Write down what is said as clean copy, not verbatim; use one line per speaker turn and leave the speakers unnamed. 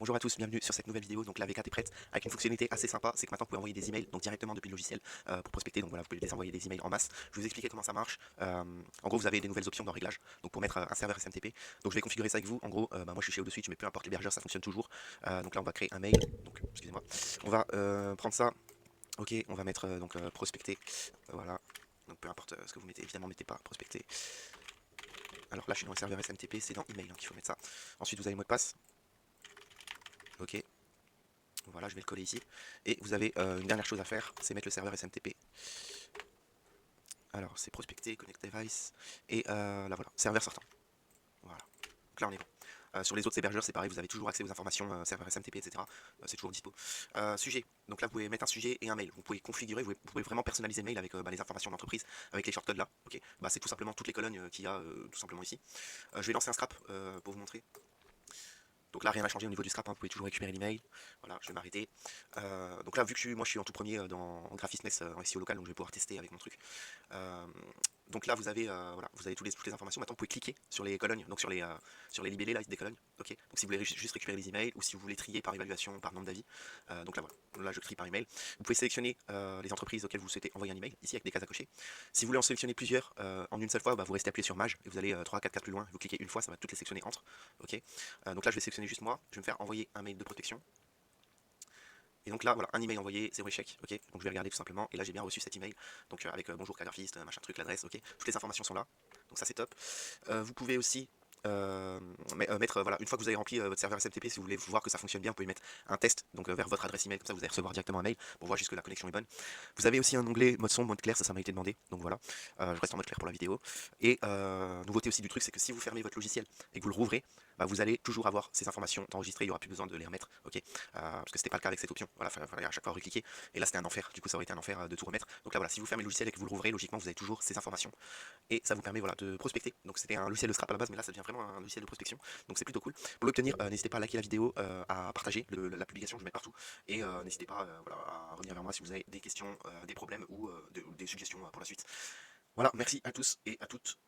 Bonjour à tous, bienvenue sur cette nouvelle vidéo. Donc la V4 est prête avec une fonctionnalité assez sympa, c'est que maintenant vous pouvez envoyer des emails donc directement depuis le logiciel pour prospecter. Donc voilà, vous pouvez les envoyer des emails en masse. Je vais vous expliquer comment ça marche. En gros, vous avez des nouvelles options dans Réglages. Donc pour mettre un serveur SMTP, donc je vais configurer ça avec vous. En gros, moi je suis chez Odessuite, mais peu importe l'hébergeur, ça fonctionne toujours. Donc là, on va créer un mail. Donc excusez-moi, on va prendre ça. Ok, on va mettre prospecter. Voilà. Donc peu importe ce que vous mettez, évidemment mettez pas prospecter. Alors là, je suis dans le serveur SMTP, c'est dans email qu'il faut mettre ça. Ensuite, vous avez le mot de passe. Ok. Voilà, je vais le coller ici. Et vous avez une dernière chose à faire, c'est mettre le serveur SMTP. Alors, c'est prospecter, connect device, et là voilà, serveur sortant. Voilà, donc là on est bon. Sur les autres hébergeurs, c'est pareil, vous avez toujours accès aux informations serveur SMTP, etc. C'est toujours dispo. Sujet, donc là vous pouvez mettre un sujet et un mail. Vous pouvez configurer, vous pouvez vraiment personnaliser le mail avec les informations d'entreprise, avec les shortcodes là. Ok, c'est tout simplement toutes les colonnes qu'il y a tout simplement ici. Je vais lancer un scrap pour vous montrer. Donc là, rien n'a changé au niveau du scrap, hein, vous pouvez toujours récupérer l'email. Voilà, je vais m'arrêter. Donc là, vu que moi je suis en tout premier en graphisme en SEO local, donc je vais pouvoir tester avec mon truc. Euh, donc là, voilà, vous avez toutes les informations. Maintenant, vous pouvez cliquer sur les colonnes, donc sur les libellés là, des colonnes. Ok. Donc si vous voulez juste récupérer les emails ou si vous voulez trier par évaluation, par nombre d'avis. Donc là, voilà. Là, je trie par email. Vous pouvez sélectionner les entreprises auxquelles vous souhaitez envoyer un email, ici avec des cases à cocher. Si vous voulez en sélectionner plusieurs en une seule fois, vous restez appuyé sur Maj et vous allez 3-4 cases plus loin. Vous cliquez une fois, ça va toutes les sélectionner entre. Ok. Donc là, je vais sélectionner juste moi. Je vais me faire envoyer un mail de protection. Et donc là, voilà, un email envoyé, zéro échec, ok. Donc je vais regarder tout simplement, et là j'ai bien reçu cet email, donc avec bonjour graphiste, machin truc, l'adresse, ok. Toutes les informations sont là, donc ça c'est top. Vous pouvez aussi mettre, voilà, une fois que vous avez rempli votre serveur SMTP, si vous voulez voir que ça fonctionne bien, vous pouvez mettre un test, donc vers votre adresse email, comme ça vous allez recevoir directement un mail pour voir juste que la connexion est bonne. Vous avez aussi un onglet mode sombre, mode clair, ça m'a été demandé, donc voilà, je reste en mode clair pour la vidéo. Et nouveauté aussi du truc, c'est que si vous fermez votre logiciel et que vous le rouvrez, vous allez toujours avoir ces informations enregistrées, il n'y aura plus besoin de les remettre, ok, parce que c'était pas le cas avec cette option, voilà, fallait à chaque fois recliquer, et là c'était un enfer, du coup ça aurait été un enfer de tout remettre. Donc là voilà, si vous fermez le logiciel et que vous le rouvrez, logiquement vous avez toujours ces informations, et ça vous permet voilà, de prospecter. Donc c'était un logiciel de scrap à la base, mais là ça devient vraiment un logiciel de prospection, donc c'est plutôt cool. Pour l'obtenir, n'hésitez pas à liker la vidéo, à partager la publication, je vais mettre partout, et n'hésitez pas voilà, à revenir vers moi si vous avez des questions, des problèmes ou des suggestions pour la suite. Voilà, merci à tous et à toutes.